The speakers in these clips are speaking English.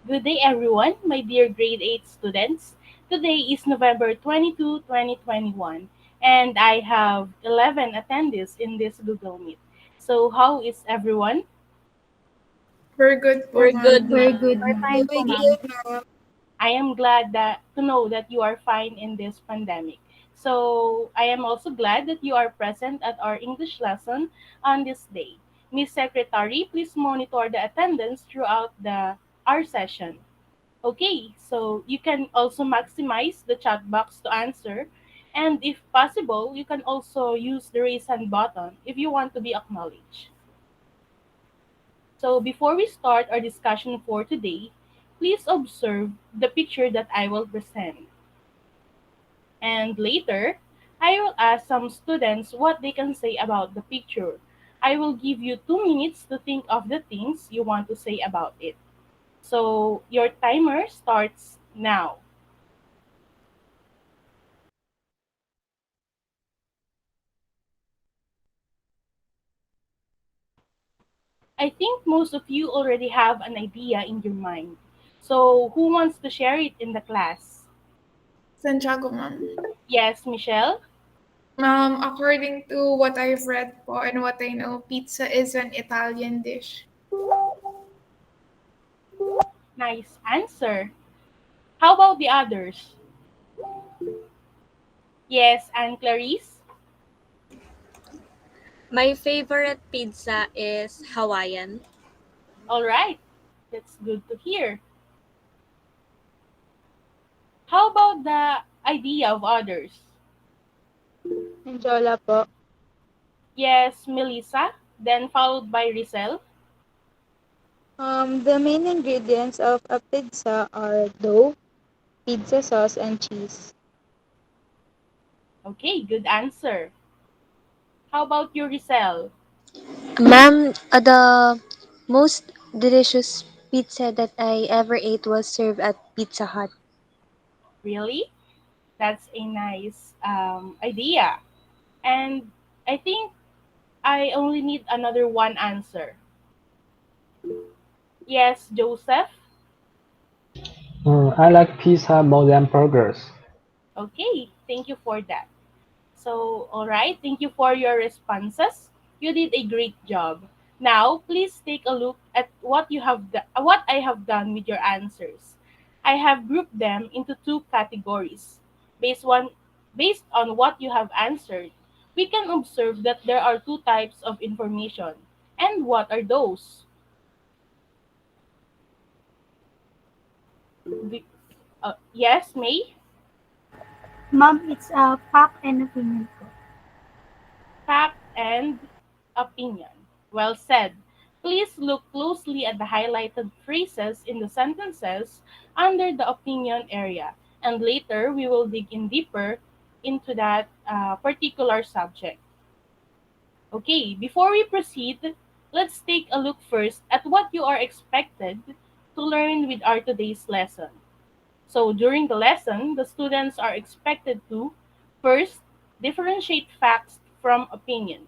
Good day, everyone, my dear grade 8 students. Today is November 22, 2021, and I have 11 attendees in this Google Meet. So, how is everyone? We're good po, We're good, ma'am. Very ma'am. good, We're ma'am. fine po, Doing ma'am. good, ma'am. I am glad to know that you are fine in this pandemic. So, I am also glad that you are present at our English lesson on this day. Miss Secretary, please monitor the attendance throughout our session. Okay, so you can also maximize the chat box to answer. And if possible, you can also use the raise hand button if you want to be acknowledged. So before we start our discussion for today, please observe the picture that I will present. And later, I will ask some students what they can say about the picture. I will give you 2 minutes to think of the things you want to say about it. So your timer starts now. I think most of you already have an idea in your mind. So, who wants to share it in the class? Santiago, ma'am. Yes, Michelle? Ma'am, according to what I've read po and what I know, pizza is an Italian dish. Nice answer. How about the others? Yes, and Clarice? My favorite pizza is Hawaiian. All right, that's good to hear. How about the idea of others? Enjola po. Yes, Melissa, then followed by Rizel. The main ingredients of a pizza are dough, pizza sauce, and cheese. Okay, good answer. How about you, Rizel? Ma'am, the most delicious pizza that I ever ate was served at Pizza Hut. Really? That's a nice idea. And I think I only need another one answer. Yes, Joseph. I like pizza more than burgers. Okay, thank you for that. So, all right, thank you for your responses. You did a great job. Now, please take a look at what I have done with your answers. I have grouped them into two categories. Based on based on what you have answered, we can observe that there are two types of information. And what are those? The- yes, May? Ma'am, it's a fact and opinion po. Fact and opinion. Well said. Please look closely at the highlighted phrases in the sentences under the opinion area, and later we will dig in deeper into that particular subject. Okay, before we proceed, let's take a look first at what you are expected to learn with our today's lesson. So, during the lesson, the students are expected to first differentiate facts from opinion.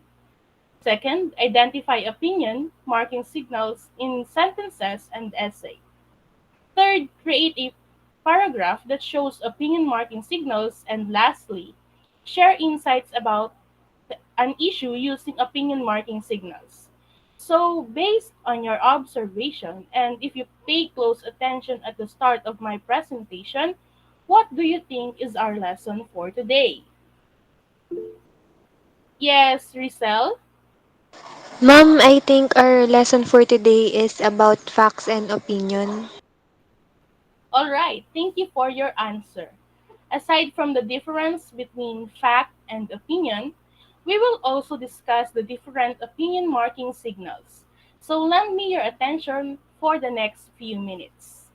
Second, identify opinion marking signals in sentences and essay. Third, create a paragraph that shows opinion marking signals. And lastly, share insights about an issue using opinion marking signals. So, based on your observation, and if you pay close attention at the start of my presentation, what do you think is our lesson for today? Yes, Rizel? Ma'am, I think our lesson for today is about facts and opinion. All right, thank you for your answer. Aside from the difference between fact and opinion, we will also discuss the different opinion marking signals. So lend me your attention for the next few minutes.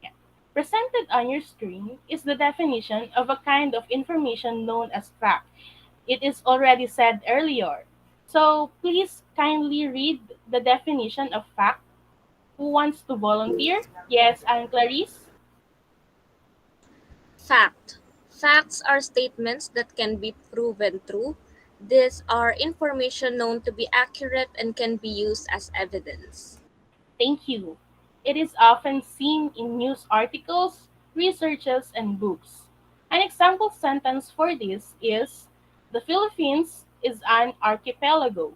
Yeah. Presented on your screen is the definition of a kind of information known as fact. It is already said earlier. So please kindly read the definition of fact. Who wants to volunteer? Yes, Anne Clarice? Fact. Facts are statements that can be proven true. These are information known to be accurate and can be used as evidence. Thank you. It is often seen in news articles, researches, and books. An example sentence for this is: the Philippines is an archipelago.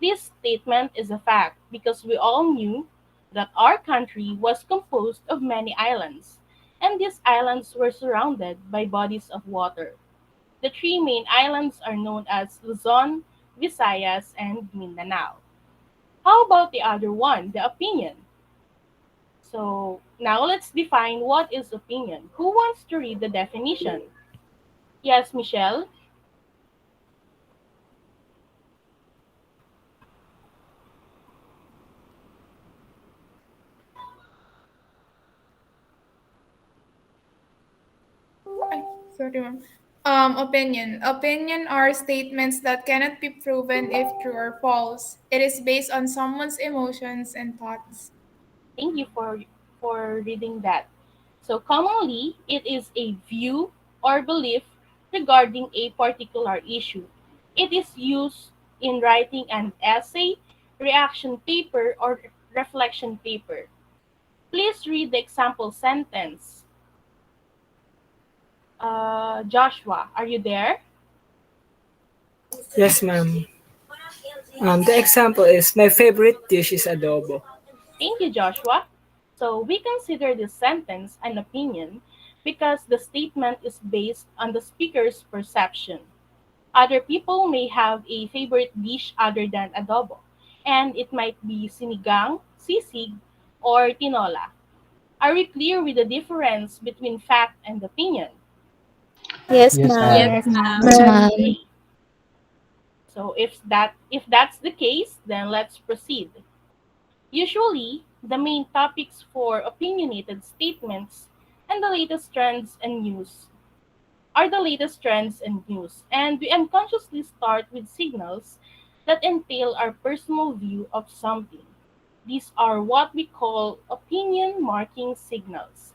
This statement is a fact because we all knew that our country was composed of many islands, and these islands were surrounded by bodies of water. The three main islands are known as Luzon, Visayas, and Mindanao. How about the other one, the opinion? So now let's define what is opinion. Who wants to read the definition? Yes, Michelle? Ay, sorry, ma'am. Opinion. Opinion are statements that cannot be proven if true or false. It is based on someone's emotions and thoughts. Thank you for reading that. So commonly, it is a view or belief regarding a particular issue. It is used in writing an essay, reaction paper, or reflection paper. Please read the example sentence. Joshua, are you there? Yes, ma'am. The example is my favorite dish is adobo. Thank you, Joshua. So we consider this sentence an opinion because the statement is based on the speaker's perception. Other people may have a favorite dish other than adobo, and it might be sinigang, sisig, or tinola. Are we clear with the difference between fact and opinion? Yes, Yes, ma'am. Yes, ma'am. Yes, ma'am. Yes, ma'am. ma'am. Okay. So if that's the case, then let's proceed. Usually, the main topics for opinionated statements and the latest trends and news are the latest trends and news, and we unconsciously start with signals that entail our personal view of something. These are what we call opinion marking signals.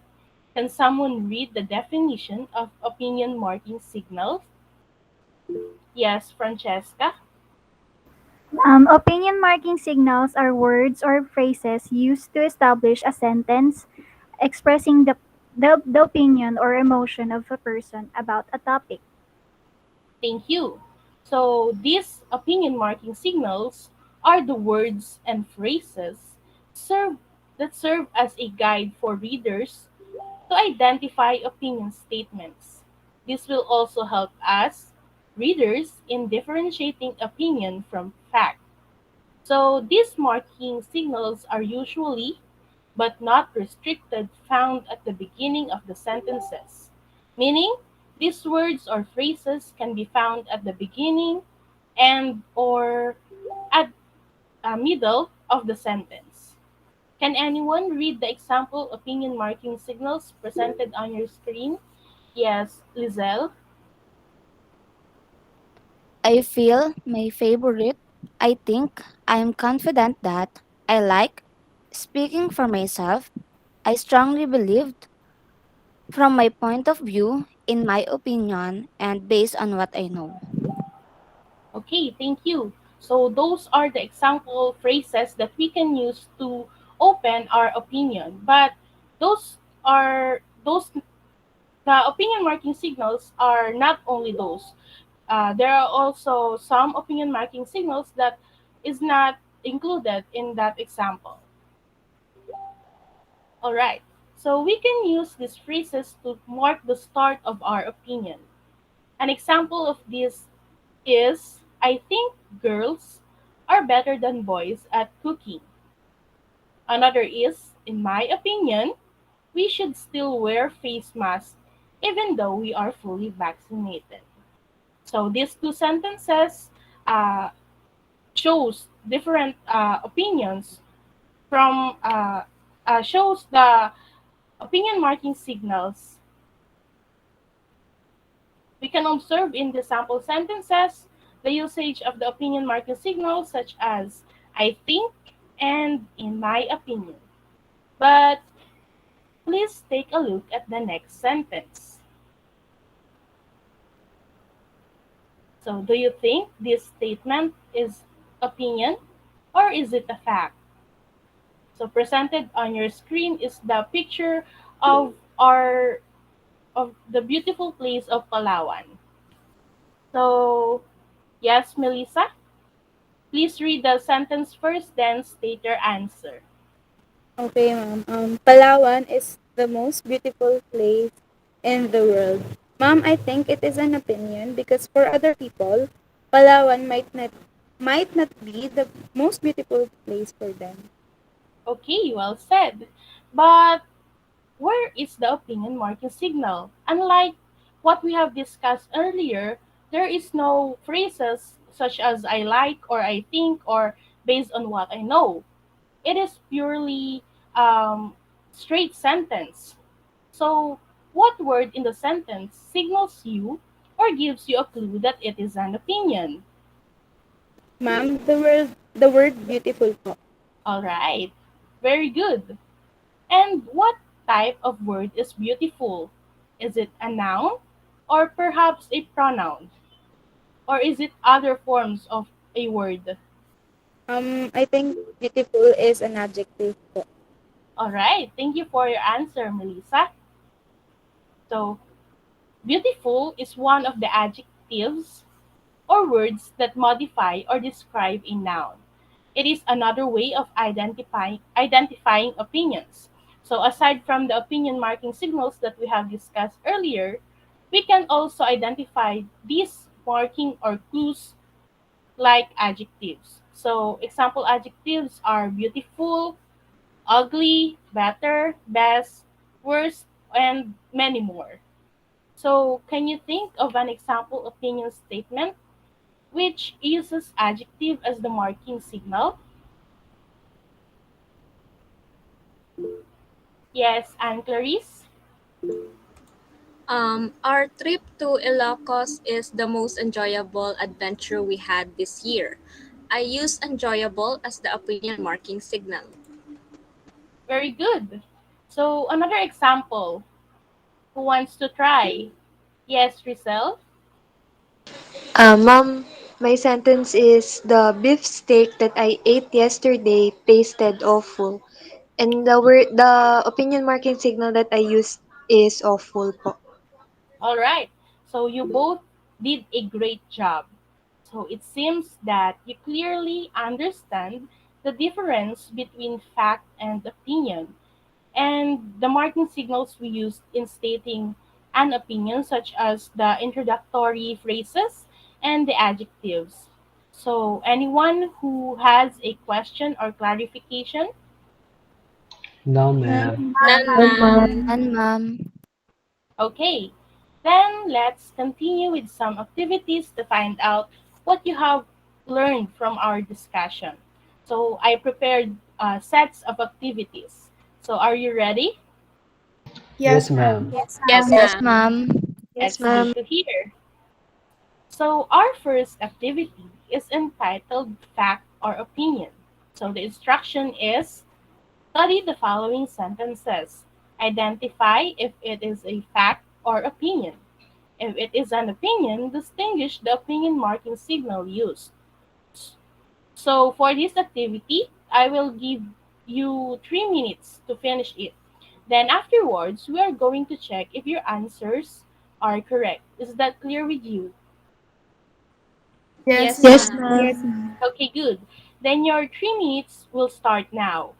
Can someone read the definition of opinion marking signals? Yes, Francesca. Opinion marking signals are words or phrases used to establish a sentence expressing the opinion or emotion of a person about a topic. Thank you. So these opinion marking signals are the words and phrases serve that serve as a guide for readers to identify opinion statements. This will also help us, readers, in differentiating opinion from fact. So these marking signals are usually, but not restricted, found at the beginning of the sentences, meaning these words or phrases can be found at the beginning and or at middle of the sentence. Can anyone read the example opinion marking signals presented on your screen? Yes, Lizelle. I feel my favorite. I think I am confident that I like speaking for myself. I strongly believed from my point of view, in my opinion, and based on what I know. Okay, thank you. So those are the example phrases that we can use to open our opinion. But those the opinion marking signals are not only those. There are also some opinion marking signals that is not included in that example. All right. So we can use these phrases to mark the start of our opinion. An example of this is: I think girls are better than boys at cooking. Another is: in my opinion, we should still wear face masks even though we are fully vaccinated. So these two sentences uh, shows different opinions from shows the opinion marking signals we can observe in the sample sentences the usage of the opinion marking signals such as I think and in my opinion. But please take a look at the next sentence. So, do you think this statement is opinion or is it a fact? So presented on your screen is the picture of our of the beautiful place of Palawan. So, yes, Melissa, please read the sentence first, then state your answer. Okay, ma'am. Palawan is the most beautiful place in the world. Ma'am, I think it is an opinion because for other people, Palawan might not be the most beautiful place for them. Okay, well said. But where is the opinion marking signal? Unlike what we have discussed earlier, there is no phrases such as I like or I think or based on what I know. It is purely straight sentence. So, what word in the sentence signals you or gives you a clue that it is an opinion? Ma'am, the word beautiful po. All right, very good. And what type of word is beautiful? Is it a noun or perhaps a pronoun? Or is it other forms of a word? I think beautiful is an adjective po. All right, thank you for your answer, Melissa. So, beautiful is one of the adjectives or words that modify or describe a noun. It is another way of identifying opinions. So aside from the opinion marking signals that we have discussed earlier, we can also identify these marking or clues like adjectives. So example adjectives are beautiful, ugly, better, best, worst, and many more. So can you think of an example opinion statement which uses adjective as the marking signal? Yes, and Clarice? Our trip to Ilocos is the most enjoyable adventure we had this year. I use enjoyable as the opinion marking signal. Very good. So another example. Who wants to try? Yes, Rizal? Mom, my sentence is the beef steak that I ate yesterday tasted awful. And the opinion marking signal that I used is awful po. All right. So you both did a great job. So it seems that you clearly understand the difference between fact and opinion and the marking signals we use in stating an opinion, such as the introductory phrases and the adjectives. So, anyone who has a question or clarification? No, ma'am. None, None, ma'am. ma'am. And ma'am. Okay, then let's continue with some activities to find out what you have learned from our discussion. So, I prepared sets of activities. So, are you ready? Yes, Yes, ma'am. ma'am. Yes, Yes, ma'am. Yes, ma'am. ma'am. Yes, That's good ma'am. to hear. So, our first activity is entitled Fact or Opinion. So, the instruction is study the following sentences. Identify if it is a fact or opinion. If it is an opinion, distinguish the opinion marking signal used. So, for this activity, I will give you 3 minutes to finish it. Then, afterwards, we are going to check if your answers are correct. Is that clear with you? Yes, Yes, Yes, ma'am. ma'am. Yes, ma'am. ma'am. Okay, good. Then your 3 minutes will start now.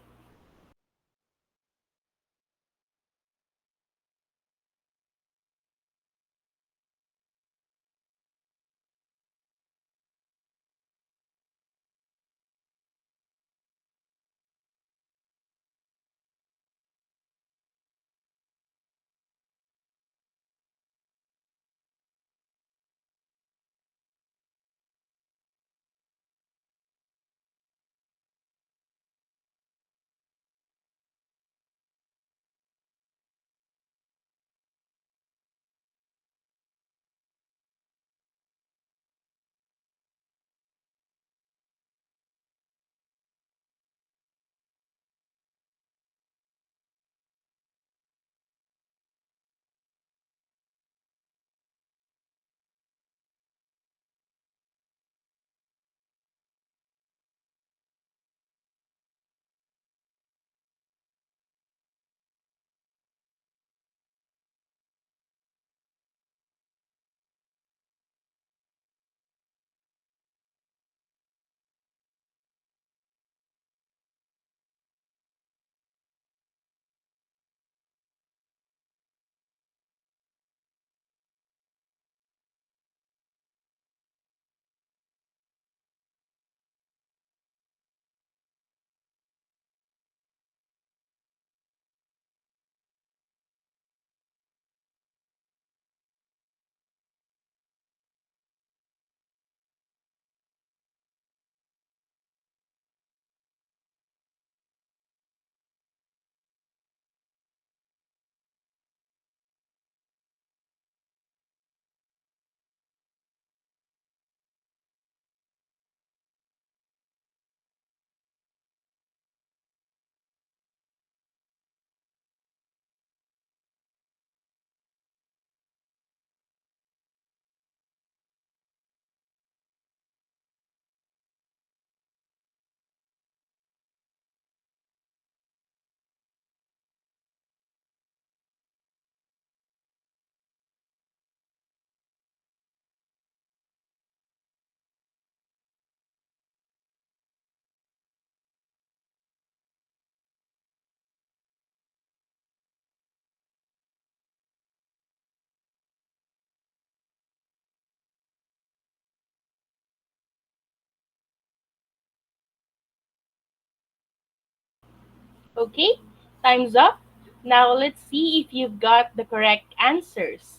Okay, time's up. Now let's see if you've got the correct answers.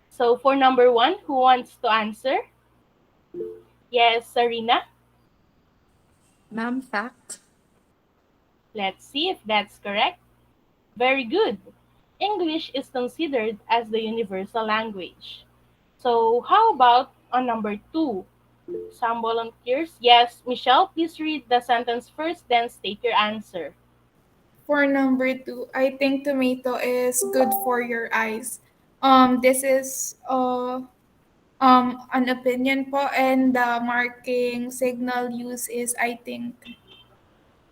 So for number one, who wants to answer? Yes, Sarina. Ma'am, fact. Let's see if that's correct. Very good. English is considered as the universal language. So how about on number two? Some volunteers? Yes, Michelle, please read the sentence first, then state your answer. For number two, I think tomato is good for your eyes. This is an opinion po, and the marking signal use is I think.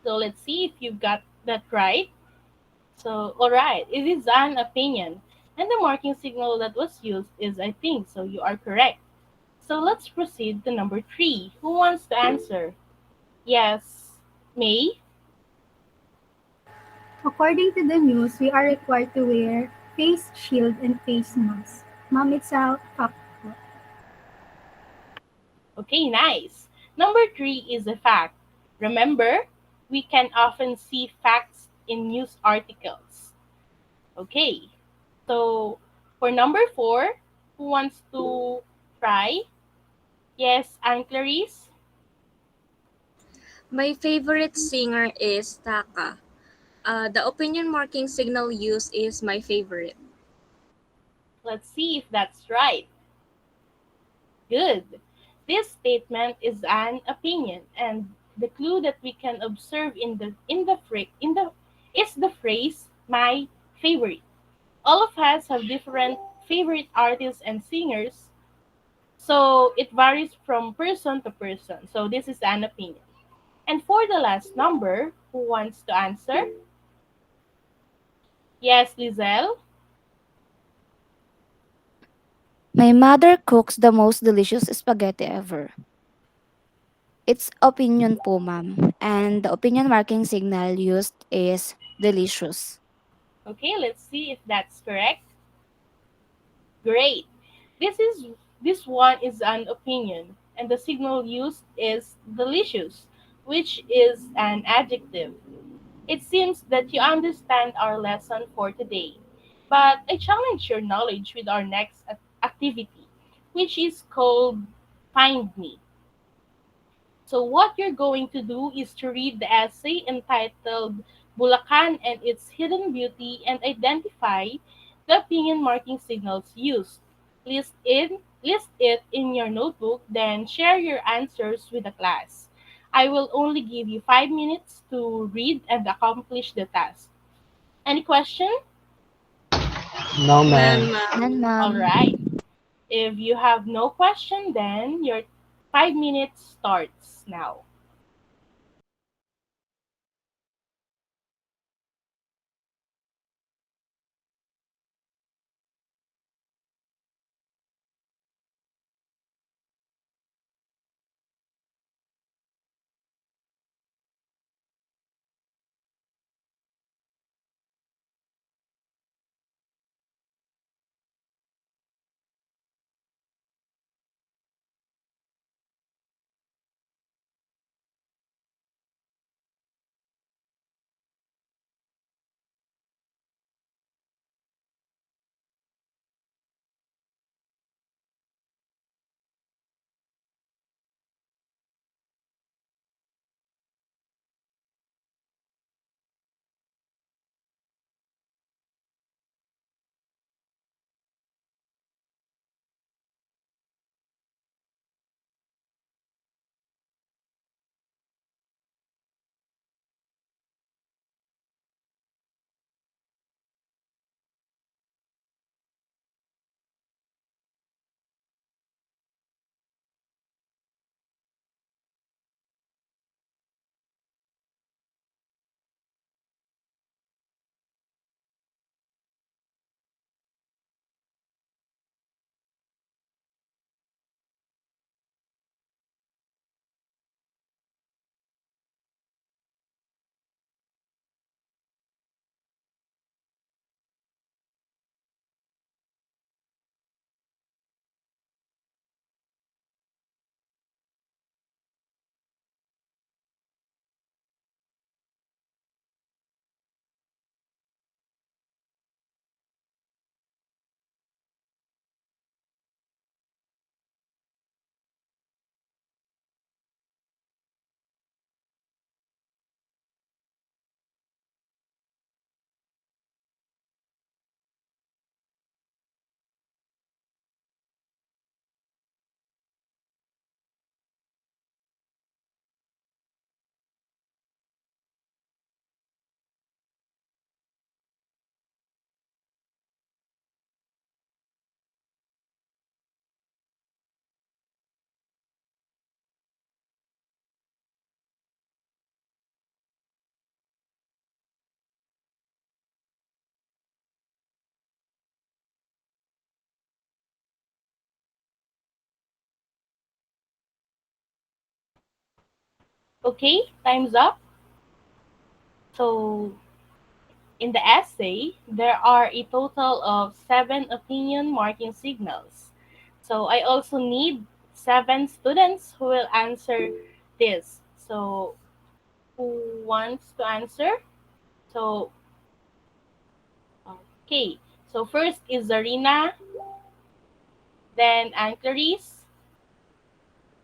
So let's see if you've got that right. So, alright, it is an opinion. And the marking signal that was used is I think, so you are correct. So let's proceed to number three. Who wants to answer? Yes, May? According to the news, we are required to wear face shield and face mask. Ma'am, it's a fact po. Okay, nice. Number three is a fact. Remember, we can often see facts in news articles. Okay, so for number four, who wants to try? Yes, Anne Clarice? My favorite singer is Taka. The opinion marking signal use is my favorite. Let's see if that's right. Good. This statement is an opinion, and the clue that we can observe in the is the phrase "my favorite." All of us have different favorite artists and singers, so it varies from person to person. So this is an opinion. And for the last number, who wants to answer? Yes, Lizelle. My mother cooks the most delicious spaghetti ever. It's opinion po, ma'am. And the opinion marking signal used is delicious. Okay, let's see if that's correct. Great. This is this one is an opinion, and the signal used is delicious, which is an adjective. It seems that you understand our lesson for today, but I challenge your knowledge with our next activity, which is called Find Me. So what you're going to do is to read the essay entitled Bulacan and its Hidden Beauty and identify the opinion marking signals used. List it in your notebook, then share your answers with the class. I will only give you 5 minutes to read and accomplish the task. Any question? No, None, ma'am. ma'am. Nan, All ma'am. right. If you have no question, then your 5 minutes starts now. Okay, time's up. So, in the essay, there are a total of seven opinion marking signals. So, I also need seven students who will answer this. So, who wants to answer? So, okay. So, first is Zarina, then Anne-Clarice,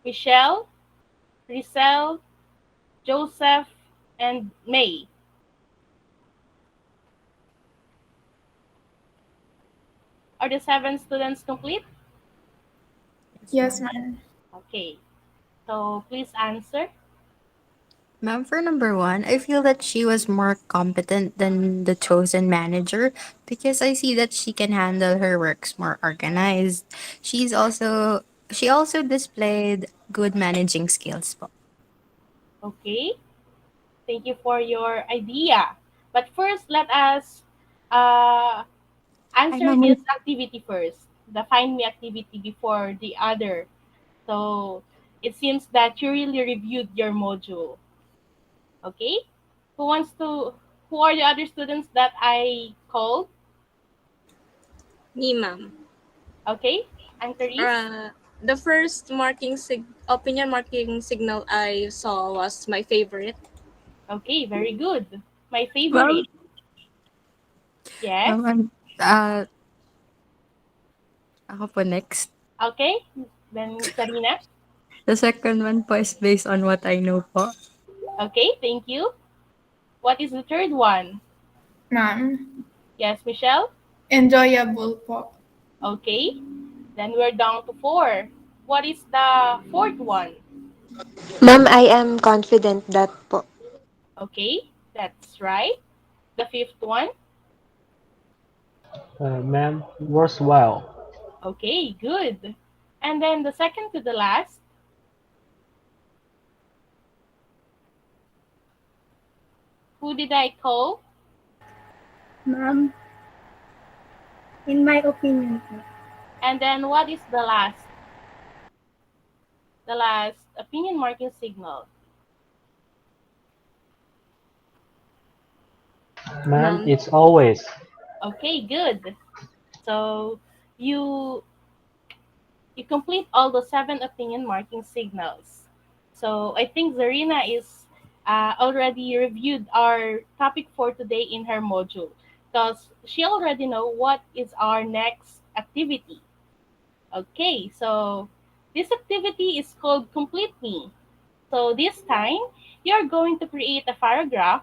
Michelle, Crisel, Joseph, and May. Are the seven students complete? Yes, Yes, ma'am. ma'am. Okay. So please answer. Ma'am, for number one, I feel that she was more competent than the chosen manager because I see that she can handle her works more organized. She also displayed good managing skills po. Okay. Thank you for your idea. But first, let us uh, Ay, answer mamul this activity first. The find me activity before the other. So it seems that you really reviewed your module. Okay. Who wants to? Who are the other students that I called? Me, ma'am. Okay. Ancaris. Uh, the first opinion marking signal I saw was my favorite. Okay. Very good. My favorite. Ma'am, Yes. ma'am, uh, ako po next. Okay. Then Sarina. The second one po is based on what I know po. Okay, thank you. What is the third one? Ma'am. Yes, Michelle? Enjoyable po. Okay, then we're down to four. What is the fourth one? Ma'am, I am confident that po. Okay, that's right. The fifth one? Ma'am, worthwhile. Okay, good. And then the second to the last? Who did I call? Ma'am, in my opinion po, And then what is the last? The last opinion marking signal. Ma'am, Ma'am, it's always. Okay, good. So you you complete all the seven opinion marking signals. So I think Zarina is already reviewed our topic for today in her module because she already know what is our next activity. Okay, so this activity is called Complete Me. So this time, you're going to create a paragraph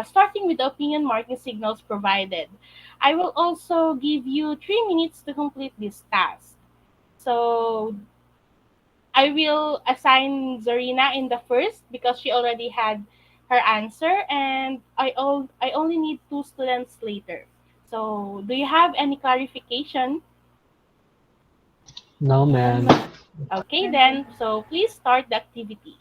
starting with the opinion marking signals provided. I will also give you 3 minutes to complete this task. So I will assign Zarina in the first because she already had her answer, and I only need two students later. So do you have any clarification? No, None, ma'am. ma'am. Okay then, so please start the activity.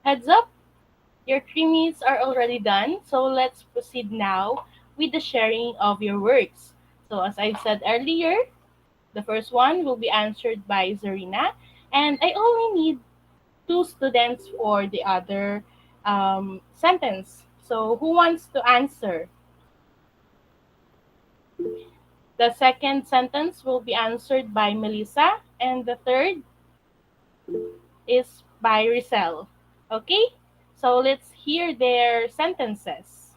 Heads up, your 3 minutes are already done, so let's proceed now with the sharing of your works. So, as I said earlier, the first one will be answered by Zarina, and I only need two students for the other sentence. So, who wants to answer? The second sentence will be answered by Melissa, and the third is by Rizal. Okay? So, let's hear their sentences.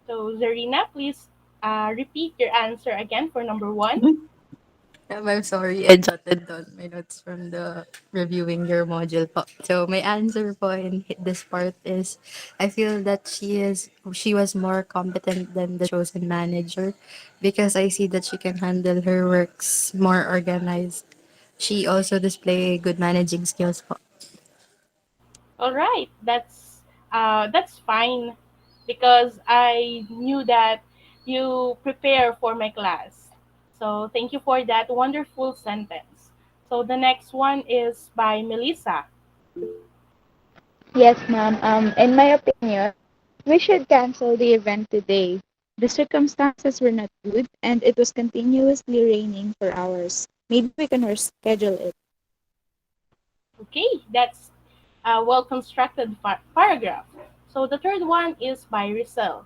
So, Zarina, please repeat your answer again for number one. I'm sorry, I jotted down my notes from the reviewing your module po. So my answer po in this part is I feel that she was more competent than the chosen manager because I see that she can handle her works more organized. She also display good managing skills po. All right, that's fine because I knew that you prepare for my class. So thank you for that wonderful sentence. So the next one is by Melissa. Yes, ma'am. In my opinion, we should cancel the event today. The circumstances were not good and it was continuously raining for hours. Maybe we can reschedule it. Okay, that's a well constructed paragraph. So the third one is by Rizal.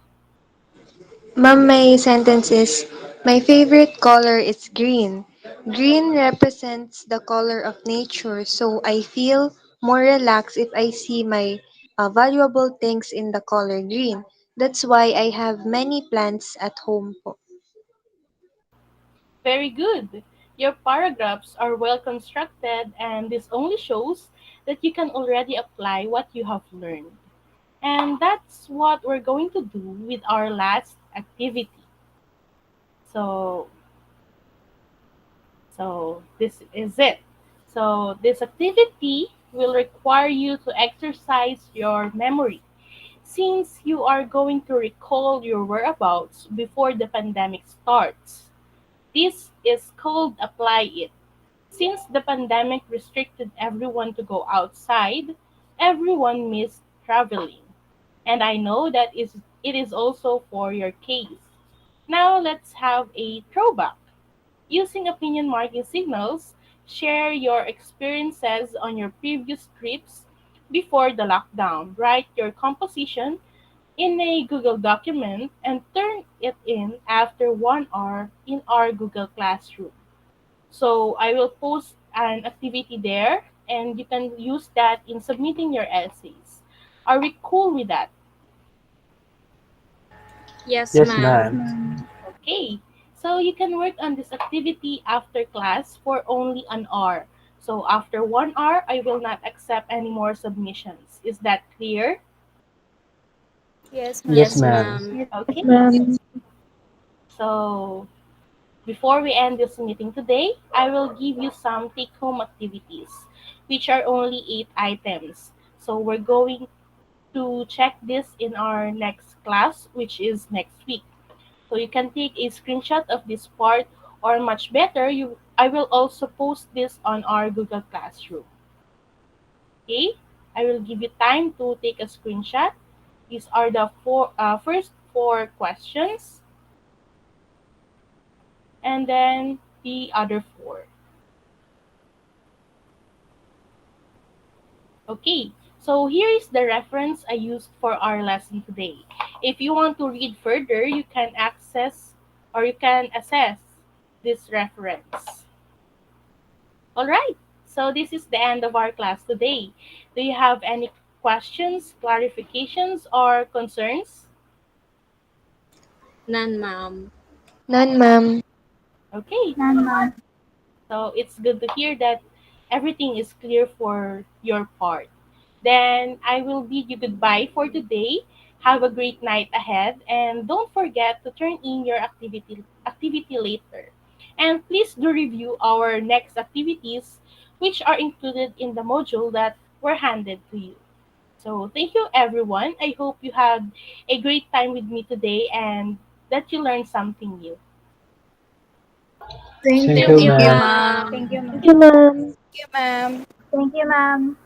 Ma'am, my sentence is, my favorite color is green. Green represents the color of nature, so I feel more relaxed if I see my valuable things in the color green. That's why I have many plants at home po. Very good. Your paragraphs are well constructed, and this only shows that you can already apply what you have learned. And that's what we're going to do with our last activity. So, so this is it. So this activity will require you to exercise your memory since you are going to recall your whereabouts before the pandemic starts. This is called apply it. Since the pandemic restricted everyone to go outside, everyone missed traveling. And I know that it is also for your case. Now let's have a throwback. Using opinion marking signals, share your experiences on your previous trips before the lockdown. Write your composition in a Google document and turn it in after 1 hour in our Google Classroom. So I will post an activity there and you can use that in submitting your essays. Are we cool with that? Yes, Yes, Yes, ma'am. ma'am. ma'am. Okay. So you can work on this activity after class for only an hour. So after 1 hour, I will not accept any more submissions. Is that clear? Yes, Yes, Yes, ma'am. ma'am. ma'am. Yes, Okay. ma'am. So before we end this meeting today, I will give you some take home activities, which are only 8 items. So we're going to check this in our next class, which is next week. So you can take a screenshot of this part, or much better, I will also post this on our Google Classroom. Okay? I will give you time to take a screenshot. These are the first four questions, and then the other four. Okay, so here is the reference I used for our lesson today. If you want to read further, you can access or you can assess this reference. All right, so this is the end of our class today. Do you have any questions, clarifications, or concerns? None, ma'am. None, ma'am. Okay, None, ma'am. so it's good to hear that everything is clear for your part. Then I will bid you goodbye for today. Have a great night ahead and don't forget to turn in your activity later. And please do review our next activities which are included in the module that were handed to you. So thank you everyone. I hope you had a great time with me today and that you learned something new. Thank Thank you, you, Thank you, ma'am. ma'am. ma'am. Thank you, Thank ma'am. you, ma'am. Thank you, ma'am. Thank you, ma'am.